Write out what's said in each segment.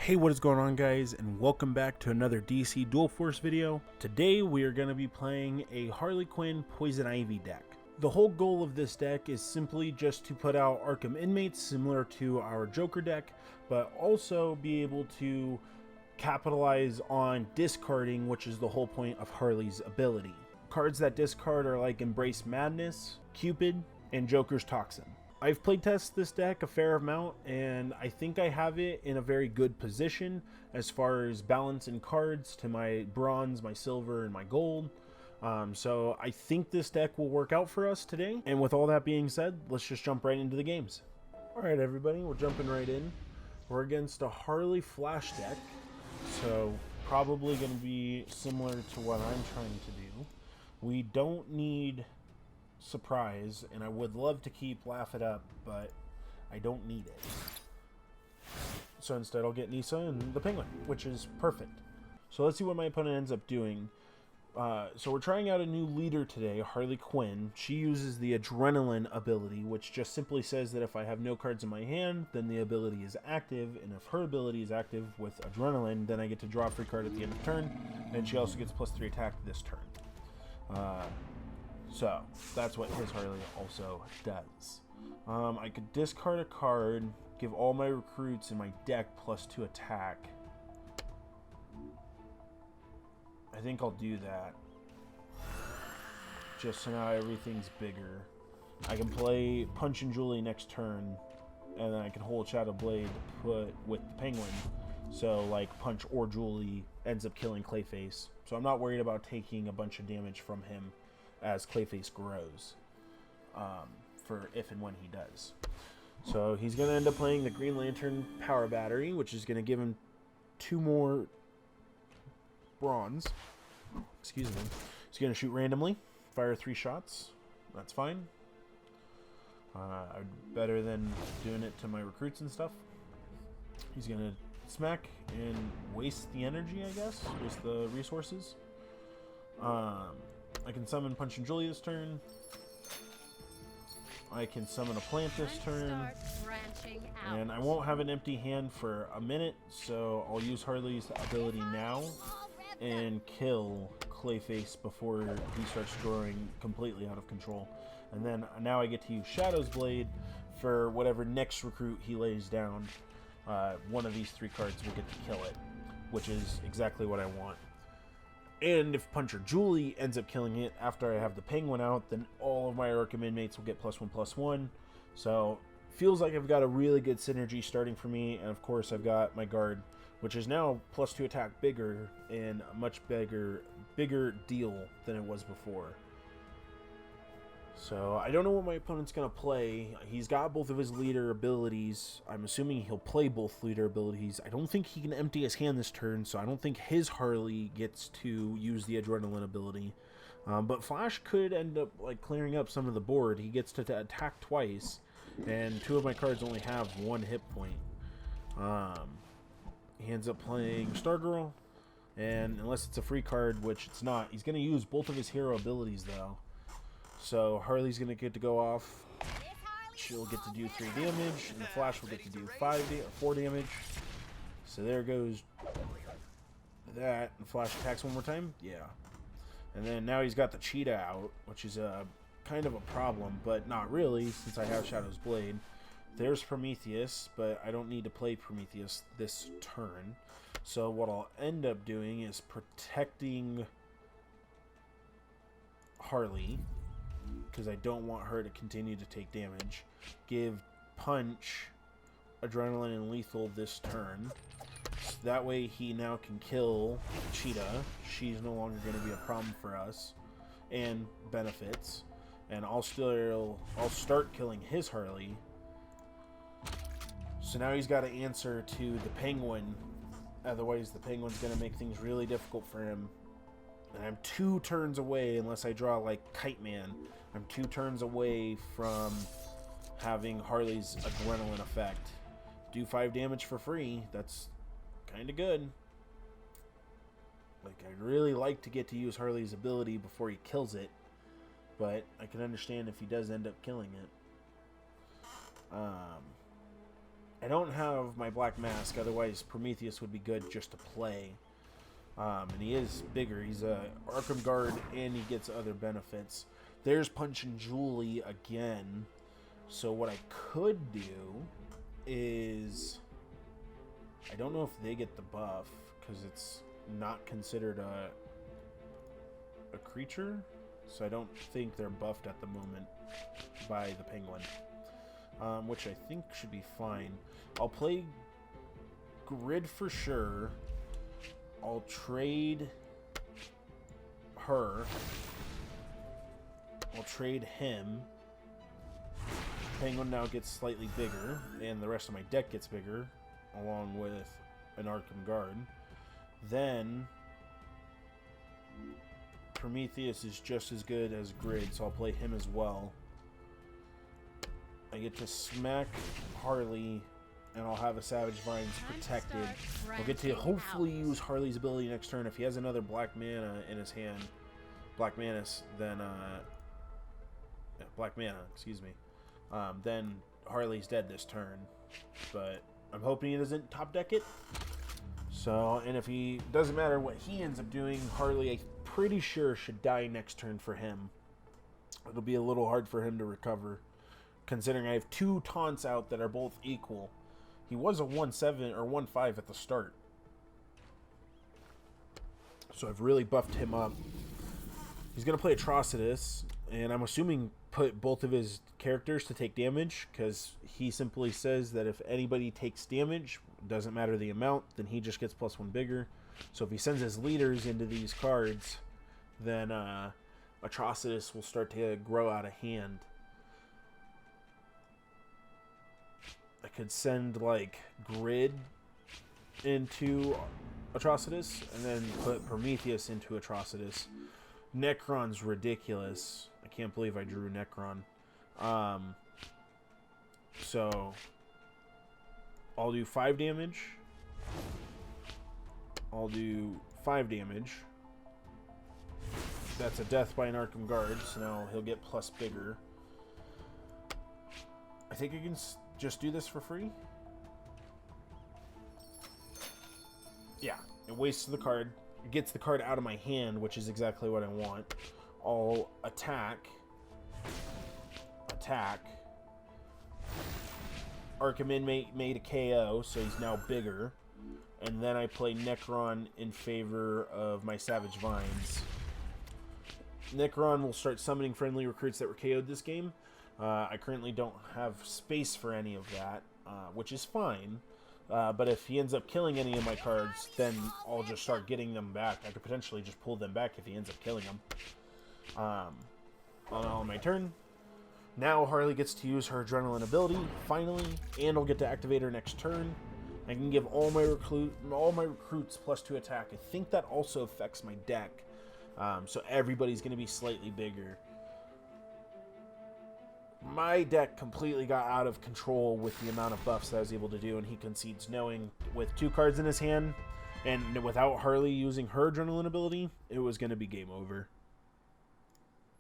Hey, what is going on, guys, and welcome back to another DC Dual Force video. Today we are going to be playing a Harley Quinn Poison Ivy deck. The whole goal of this deck is simply just to put out Arkham inmates similar to our Joker deck, but also be able to capitalize on discarding, which is the whole point of Harley's ability. Cards that discard are like Embrace Madness, Cupid, and Joker's Toxin. I've playtested this deck a fair amount, and I think I have it in a very good position as far as balance in cards to my bronze, my silver, and my gold. So I think this deck will work out for us today. And with all that being said, let's just jump right into the games. Alright everybody, we're jumping right in. We're against a Harley Flash deck, so probably going to be similar to what I'm trying to do. We don't need Surprise, and I would love to keep Laugh It Up, but I don't need it. So instead I'll get Nisa and the Penguin, which is perfect. So let's see what my opponent ends up doing. So we're trying out a new leader today, Harley Quinn. She uses the Adrenaline ability, which just simply says that if I have no cards in my hand, then the ability is active, and if her ability is active with Adrenaline, then I get to draw a free card at the end of turn, and she also gets +3 attack this turn. So that's what his Harley also does. I could discard a card, give all my recruits in my deck +2 attack. I think I'll do that. Just so now everything's bigger. I can play Punch and Julie next turn, and then I can hold Shadow Blade to put with the Penguin. So like Punch or Julie ends up killing Clayface. So I'm not worried about taking a bunch of damage from him as Clayface grows, for if and when he does. So he's going to end up playing the Green Lantern Power Battery, which is going to give him 2 more bronze. Excuse me. He's going to shoot randomly, fire 3 shots. That's fine. Better than doing it to my recruits and stuff. He's going to smack and waste the energy, I guess, waste the resources. I can summon Punch and Julie this turn. I can summon a plant this turn. And I won't have an empty hand for a minute, so I'll use Harley's ability now and kill Clayface before he starts drawing completely out of control. And then now I get to use Shadow's Blade for whatever next recruit he lays down. One of these 3 cards will get to kill it, which is exactly what I want. And if Punch or Julie ends up killing it after I have the Penguin out, then all of my Arkham inmates will get +1/+1. So, feels like I've got a really good synergy starting for me. And of course, I've got my guard, which is now +2 attack bigger and a much bigger deal than it was before. So, I don't know what my opponent's going to play. He's got both of his leader abilities. I'm assuming he'll play both leader abilities. I don't think he can empty his hand this turn, so I don't think his Harley gets to use the Adrenaline ability. But Flash could end up like clearing up some of the board. He gets to attack twice, and 2 of my cards only have 1 hit point. He ends up playing Stargirl, and unless it's a free card, which it's not, he's going to use both of his hero abilities, though. So Harley's going to get to go off. She'll get to do 3 damage, and the Flash will get to do 4 damage. So there goes that. And Flash attacks 1 more time. Yeah. And then now he's got the Cheetah out, which is a kind of a problem, but not really, since I have Shadow's Blade. There's Prometheus, but I don't need to play Prometheus this turn. So what I'll end up doing is protecting Harley, because I don't want her to continue to take damage. Give Punch Adrenaline and Lethal this turn. So that way he now can kill Cheetah. She's no longer going to be a problem for us. And benefits. And I'll start killing his Harley. So now he's got to answer to the Penguin. Otherwise the Penguin's going to make things really difficult for him. And I'm 2 turns away, unless I draw like Kite Man. I'm 2 turns away from having Harley's Adrenaline effect. Do 5 damage for free. That's kind of good. Like, I'd really like to get to use Harley's ability before he kills it. But I can understand if he does end up killing it. I don't have my Black Mask, otherwise Prometheus would be good just to play. And he is bigger. He's a Arkham Guard, and he gets other benefits. There's Punch and Julie again. So what I could do is... I don't know if they get the buff, because it's not considered a creature. So I don't think they're buffed at the moment by the Penguin. Which I think should be fine. I'll play Grid for sure. I'll trade her. I'll trade him. Penguin now gets slightly bigger, and the rest of my deck gets bigger, along with an Arkham Guard. Then Prometheus is just as good as Grid, so I'll play him as well. I get to smack Harley, and I'll have a Savage Vines protected. I'll get to hopefully use Harley's ability next turn. If he has another Black Mana in his hand, Black Manus, then Black Mana, excuse me. Then Harley's dead this turn. But I'm hoping he doesn't top deck it. So, and if he doesn't matter what he ends up doing, Harley, I'm pretty sure, should die next turn for him. It'll be a little hard for him to recover, considering I have two taunts out that are both equal. He was a 1-7 or 1-5 at the start. So I've really buffed him up. He's going to play Atrocitus, and I'm assuming put both of his characters to take damage, because he simply says that if anybody takes damage, doesn't matter the amount, then he just gets +1 bigger. So if he sends his leaders into these cards, then Atrocitus will start to grow out of hand. I could send, like, Grid into Atrocitus, and then put Prometheus into Atrocitus. Necron's ridiculous. I can't believe I drew Necron. So I'll do 5 damage. I'll do 5 damage. That's a death by an Arkham Guard, so now he'll get plus bigger. I think I can just do this for free. Yeah, it wastes the card. It gets the card out of my hand, which is exactly what I want. I'll attack. Arkham Inmate made a KO, so he's now bigger. And then I play Necron in favor of my Savage Vines. Necron will start summoning friendly recruits that were KO'd this game. I currently don't have space for any of that, which is fine. But if he ends up killing any of my cards, then I'll just start getting them back. I could potentially just pull them back if he ends up killing them. On my turn. Now Harley gets to use her Adrenaline ability, finally, and I'll get to activate her next turn. I can give all my recruits +2 attack. I think that also affects my deck. So everybody's going to be slightly bigger. My deck completely got out of control with the amount of buffs that I was able to do, and he concedes, knowing with 2 cards in his hand, and without Harley using her Adrenaline ability, it was going to be game over.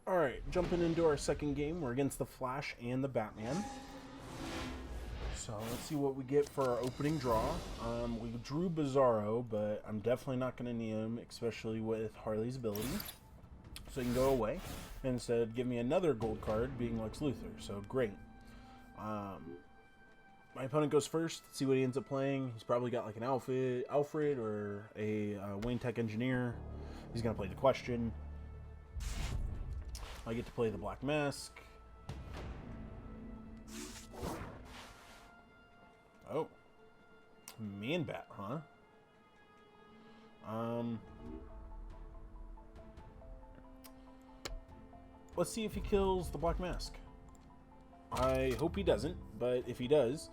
Alright, jumping into our second game, we're against the Flash and the Batman. So let's see what we get for our opening draw. We drew Bizarro, but I'm definitely not going to need him, especially with Harley's ability. So he can go away, and instead give me another gold card, being Lex Luthor. So great. My opponent goes first. Let's see what he ends up playing. He's probably got like an Alfred or a Wayne Tech Engineer. He's going to play the Question. I get to play the Black Mask. Oh. Man-Bat, huh? Let's see if he kills the Black Mask. I hope he doesn't, but if he does,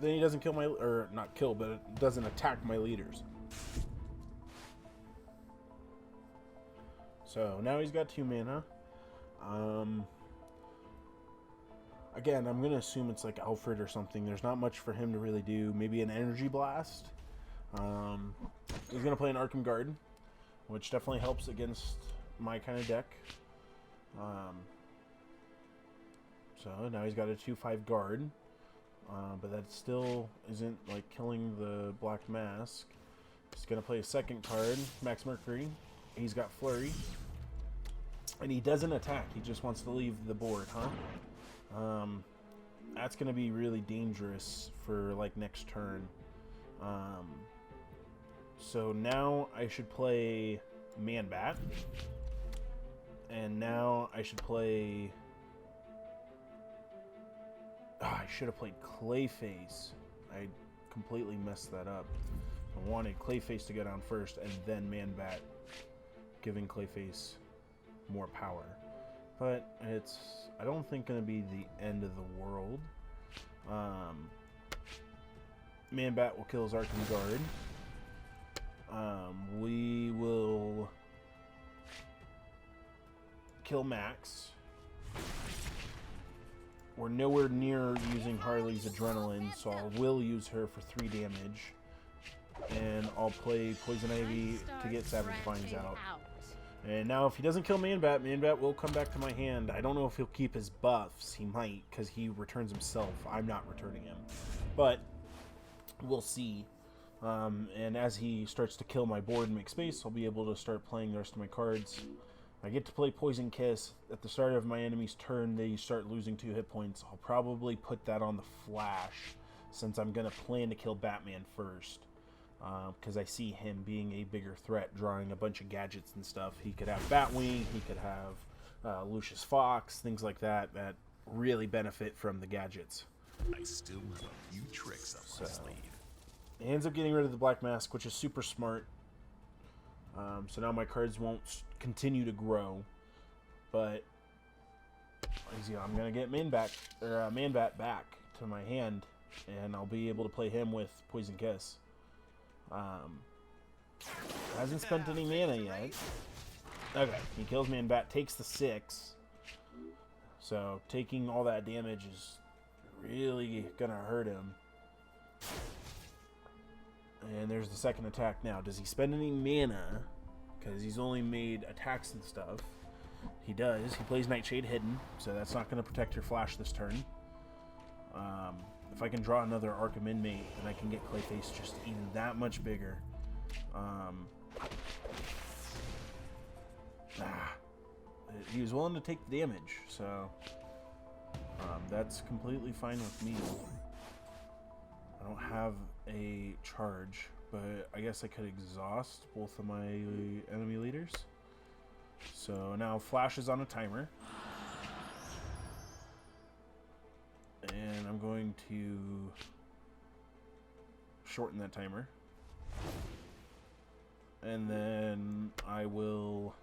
then he doesn't kill my... Or, not kill, but it doesn't attack my leaders. So, now he's got 2 mana. Again, I'm going to assume it's like Alfred or something. There's not much for him to really do. Maybe an Energy Blast. He's going to play an Arkham Guard, which definitely helps against my kind of deck. So, now he's got a 2/5 Guard. but that still isn't like killing the Black Mask. He's gonna play a second card, Max Mercury. He's got Flurry, and he doesn't attack. He just wants to leave the board, huh? That's gonna be really dangerous for like next turn. So now I should play Man-Bat, and now I should play. I should have played Clayface. I completely messed that up. I wanted Clayface to go down first and then Man-Bat, giving Clayface more power. But it's, I don't think, going to be the end of the world. Man-Bat will kill his Arkham Guard. We will kill Max. We're nowhere near using Harley's Adrenaline, so I will use her for 3 damage. And I'll play Poison Ivy to get Savage Vines out. And now if he doesn't kill Man-Bat, Man-Bat will come back to my hand. I don't know if he'll keep his buffs. He might, because he returns himself. I'm not returning him. But we'll see. And as he starts to kill my board and make space, I'll be able to start playing the rest of my cards. I get to play Poison Kiss. At the start of my enemy's turn, they start losing 2 hit points. I'll probably put that on the Flash, since I'm going to plan to kill Batman first. Because I see him being a bigger threat, drawing a bunch of gadgets and stuff. He could have Batwing, he could have Lucius Fox, things like that, that really benefit from the gadgets. I still have a few tricks up my sleeve. He ends up getting rid of the Black Mask, which is super smart. So now my cards won't continue to grow, but I'm gonna get Man-Bat back to my hand, and I'll be able to play him with Poison Kiss. Hasn't spent any mana yet. Okay, he kills Man-Bat, takes the 6. So taking all that damage is really gonna hurt him. And there's the second attack now. Does he spend any mana? Because he's only made attacks and stuff. He does. He plays Nightshade Hidden, so that's not going to protect your Flash this turn. If I can draw another Arkham Inmate, then I can get Clayface just even that much bigger. He was willing to take the damage, so that's completely fine with me. I don't have a charge, but I guess I could exhaust both of my enemy leaders. So now Flash is on a timer. And I'm going to shorten that timer. And then I will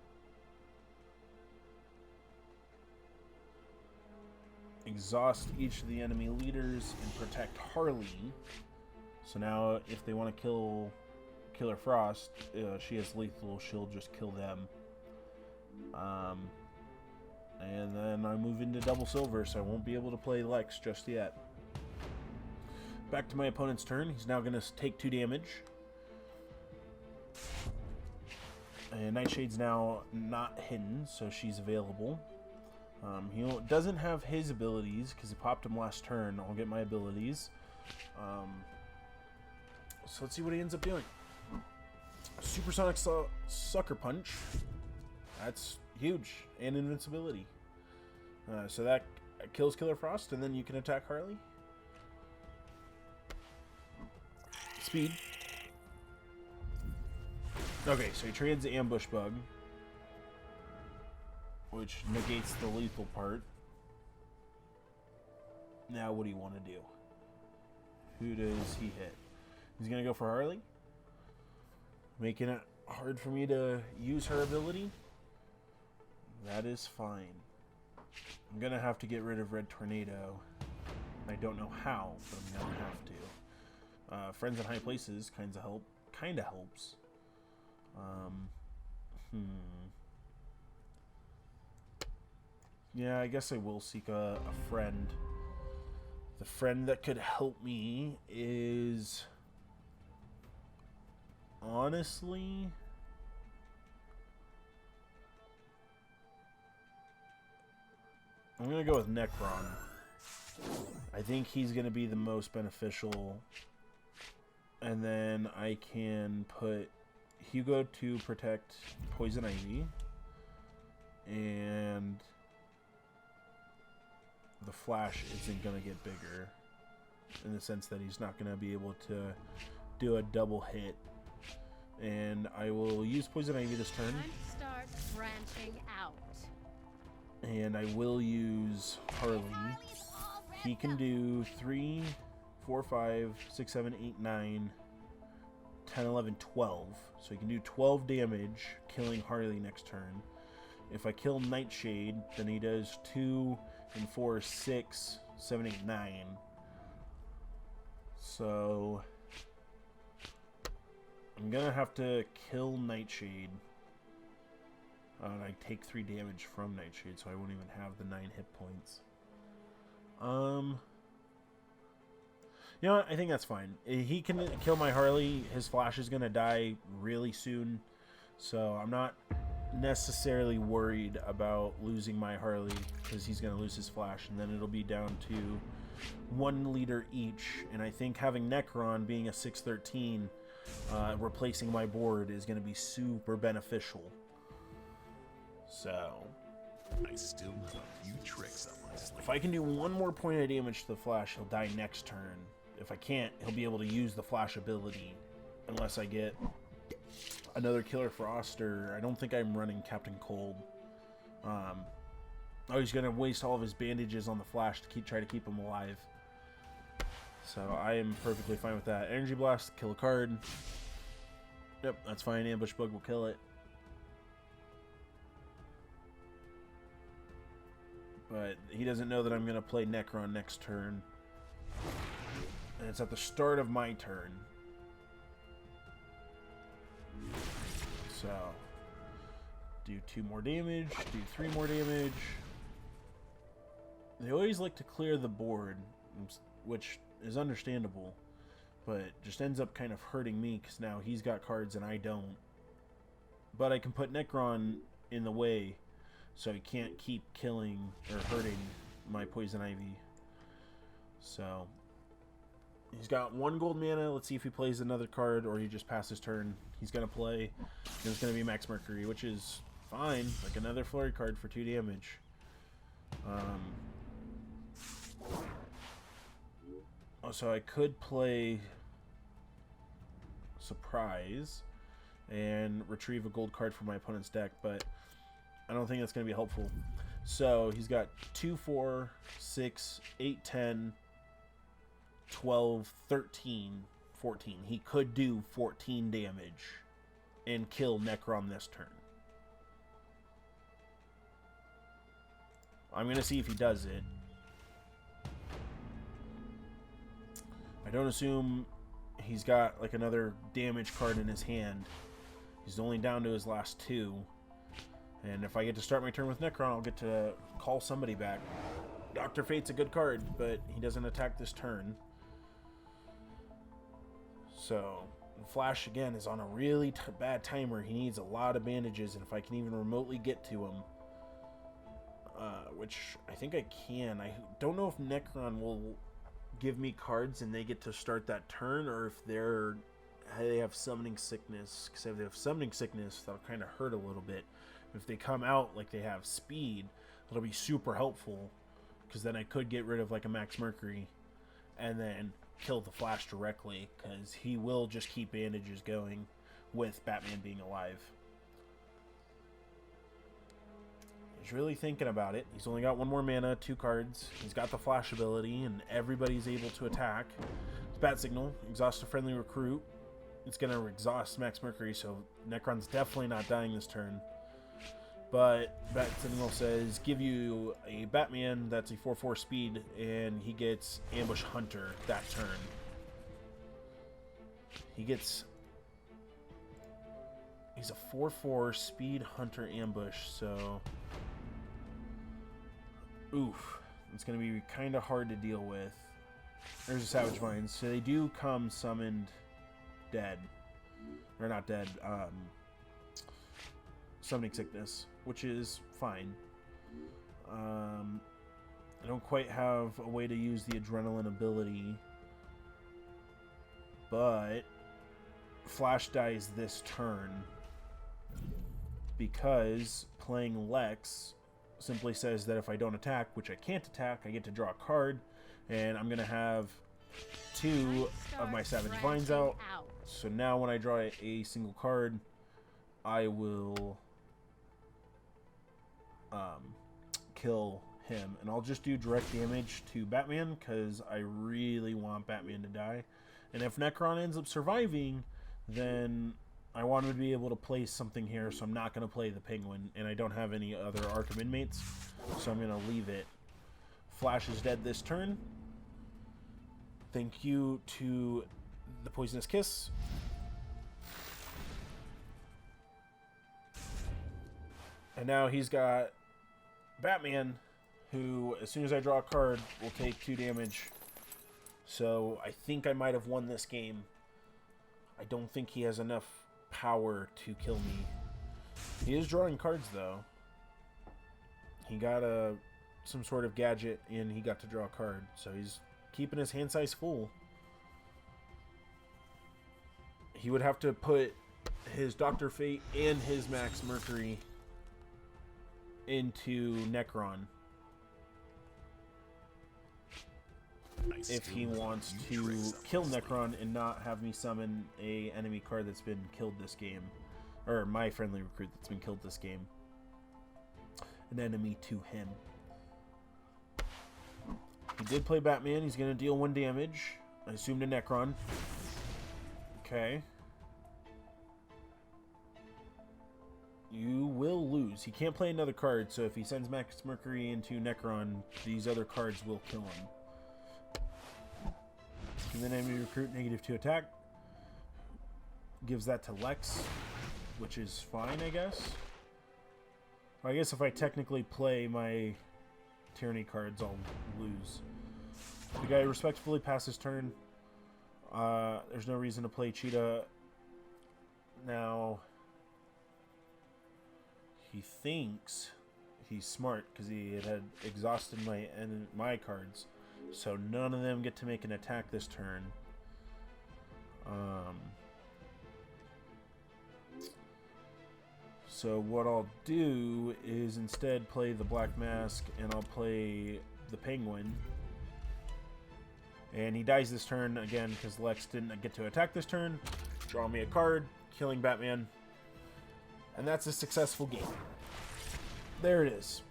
exhaust each of the enemy leaders and protect Harley. So now if they want to kill Killer Frost, she has lethal, she'll just kill them. And then I move into double silver, so I won't be able to play Lex just yet. Back to my opponent's turn. He's now going to take 2 damage. And Nightshade's now not hidden, so she's available. He doesn't have his abilities, because he popped him last turn. I'll get my abilities. So let's see what he ends up doing. Supersonic Sucker Punch. That's huge. And invincibility. So that kills Killer Frost, and then you can attack Harley. Speed. Okay, so he trades the Ambush Bug, which negates the lethal part. Now what do you want to do? Who does he hit? He's going to go for Harley, making it hard for me to use her ability. That is fine. I'm going to have to get rid of Red Tornado. I don't know how, but I'm going to have to. Friends in High Places kinda helps. Yeah, I guess I will seek a friend. The friend that could help me is... honestly... I'm gonna go with Necron. I think he's going to be the most beneficial. And then I can put Hugo to protect Poison Ivy. And the Flash isn't going to get bigger. In the sense that he's not going to be able to do a double hit. And I will use Poison Ivy this turn. Time to start branching out. And I will use Harley. He can do 3, 4, 5, 6, 7, 8, 9, 10, 11, 12. So he can do 12 damage, killing Harley next turn. If I kill Nightshade, then he does 2 and 4, 6, 7, 8, 9. So I'm gonna have to kill Nightshade. And I take 3 damage from Nightshade, so I won't even have the 9 hit points. You know what? I think that's fine. He can kill my Harley. His Flash is gonna die really soon, so I'm not necessarily worried about losing my Harley because he's gonna lose his Flash, and then it'll be down to 1 leader each. And I think having Necron being a 6/13, replacing my board is gonna be super beneficial. So I still have a few tricks up my sleeve. if I can do 1 more point of damage to the Flash, he'll die next turn. If I can't, he'll be able to use the Flash ability unless I get another Killer Frost, or I don't think I'm running Captain Cold. Oh, he's gonna waste all of his bandages on the Flash to try to keep him alive. So I am perfectly fine with that. Energy Blast, kill a card. Yep, that's fine. Ambush Bug will kill it. But he doesn't know that I'm going to play Necron next turn. And it's at the start of my turn. So, do 2 more damage, do 3 more damage. They always like to clear the board, which is understandable. But it just ends up kind of hurting me because now he's got cards and I don't. But I can put Necron in the way, so he can't keep killing or hurting my Poison Ivy. So he's got 1 gold mana. Let's see if he plays another card or he just passes turn. He's going to play. And it's going to be Max Mercury, which is fine. Like another flurry card for 2 damage. So I could play Surprise and retrieve a gold card from my opponent's deck, but I don't think that's going to be helpful. So he's got 2, 4, 6, 8, 10, 12, 13, 14. He could do 14 damage and kill Necron this turn. I'm going to see if he does it. I don't assume he's got like another damage card in his hand. He's only down to his last 2. And if I get to start my turn with Necron, I'll get to call somebody back. Dr. Fate's a good card, but he doesn't attack this turn. So, Flash, again, is on a really bad timer. He needs a lot of bandages, and if I can even remotely get to him, which I think I can. I don't know if Necron will give me cards and they get to start that turn, or if they have Summoning Sickness. Because if they have Summoning Sickness, that'll kind of hurt a little bit. If they come out like they have speed, it'll be super helpful, because then I could get rid of like a Max Mercury and then kill the Flash directly, because he will just keep bandages going with Batman being alive. He's really thinking about it. He's only got 1 more mana, 2 cards. He's got the Flash ability, and everybody's able to attack. It's Bat Signal, exhaust a friendly recruit. It's going to exhaust Max Mercury, so Necron's definitely not dying this turn. But Bat Signal says, give you a Batman that's a 4/4 speed, and he gets Ambush Hunter that turn. He's a 4/4 speed Hunter Ambush, so oof, it's going to be kind of hard to deal with. There's a Savage Vines, so they do come summoned dead. Or not dead, Summoning Sickness, which is fine. I don't quite have a way to use the adrenaline ability, but Flash dies this turn because playing Lex simply says that if I don't attack, which I can't attack, I get to draw a card, and I'm going to have 2 of my Savage Vines out. So now when I draw a single card, I will kill him. And I'll just do direct damage to Batman because I really want Batman to die. And if Necron ends up surviving, then I want him to be able to play something here, so I'm not going to play the Penguin. And I don't have any other Arkham inmates, so I'm going to leave it. Flash is dead this turn. Thank you to the Poisonous Kiss. And now he's got Batman, who, as soon as I draw a card, will take 2 damage. So I think I might have won this game. I don't think he has enough power to kill me. He is drawing cards, though. He got some sort of gadget, and he got to draw a card. So he's keeping his hand size full. He would have to put his Dr. Fate and his Max Mercury into Necron if he wants to kill Necron and not have me summon a enemy card that's been killed this game, or my friendly recruit that's been killed this game, an enemy to him. He did play Batman. He's going to deal 1 damage, I assume, to Necron. Okay. You will lose. He can't play another card, so if he sends Max Mercury into Necron, these other cards will kill him. Give the enemy recruit -2 attack. Gives that to Lex, which is fine, I guess. I guess if I technically play my Tyranny cards, I'll lose. The guy respectfully passes turn. There's no reason to play Cheetah. Now, he thinks he's smart because he had exhausted my cards. So none of them get to make an attack this turn. So what I'll do is instead play the Black Mask, and I'll play the Penguin. And he dies this turn again because Lex didn't get to attack this turn. Draw me a card, killing Batman. And that's a successful game. There it is.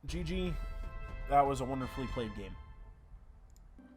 GG. That was a wonderfully played game.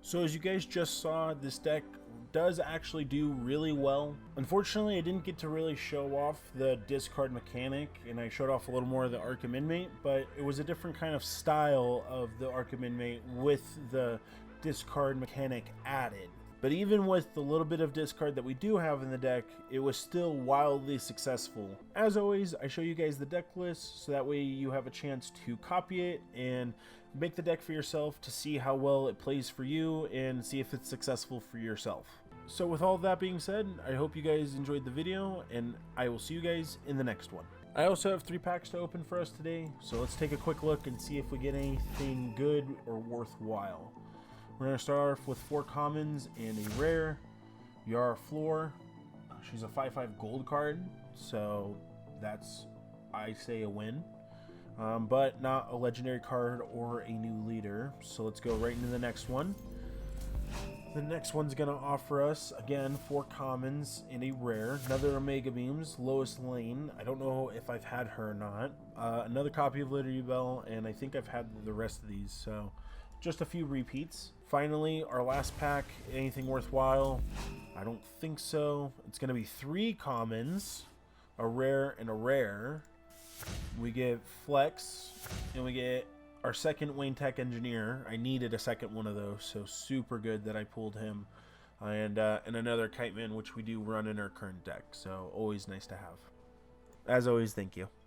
So as you guys just saw, this deck does actually do really well. Unfortunately, I didn't get to really show off the discard mechanic, and I showed off a little more of the Arkham Inmate, but it was a different kind of style of the Arkham Inmate with the discard mechanic added. But even with the little bit of discard that we do have in the deck, it was still wildly successful. As always, I show you guys the deck list, so that way you have a chance to copy it and make the deck for yourself to see how well it plays for you and see if it's successful for yourself. So with all that being said, I hope you guys enjoyed the video, and I will see you guys in the next one. I also have 3 packs to open for us today, so let's take a quick look and see if we get anything good or worthwhile. We're going to start off with 4 commons and a rare. Yara Floor. She's a 5/5 gold card, so that's, I say, a win. But not a legendary card or a new leader. So let's go right into the next one. The next one's going to offer us, again, 4 commons and a rare. Another Omega Beams, Lois Lane. I don't know if I've had her or not. Another copy of Liberty Bell, and I think I've had the rest of these, so just a few repeats. Finally, our last pack, anything worthwhile? I don't think so. It's going to be 3 commons, a rare, and a rare. We get Flex, and we get our second Wayne Tech Engineer. I needed a second one of those, so super good that I pulled him. And another Kite Man, which we do run in our current deck, so always nice to have. As always, thank you.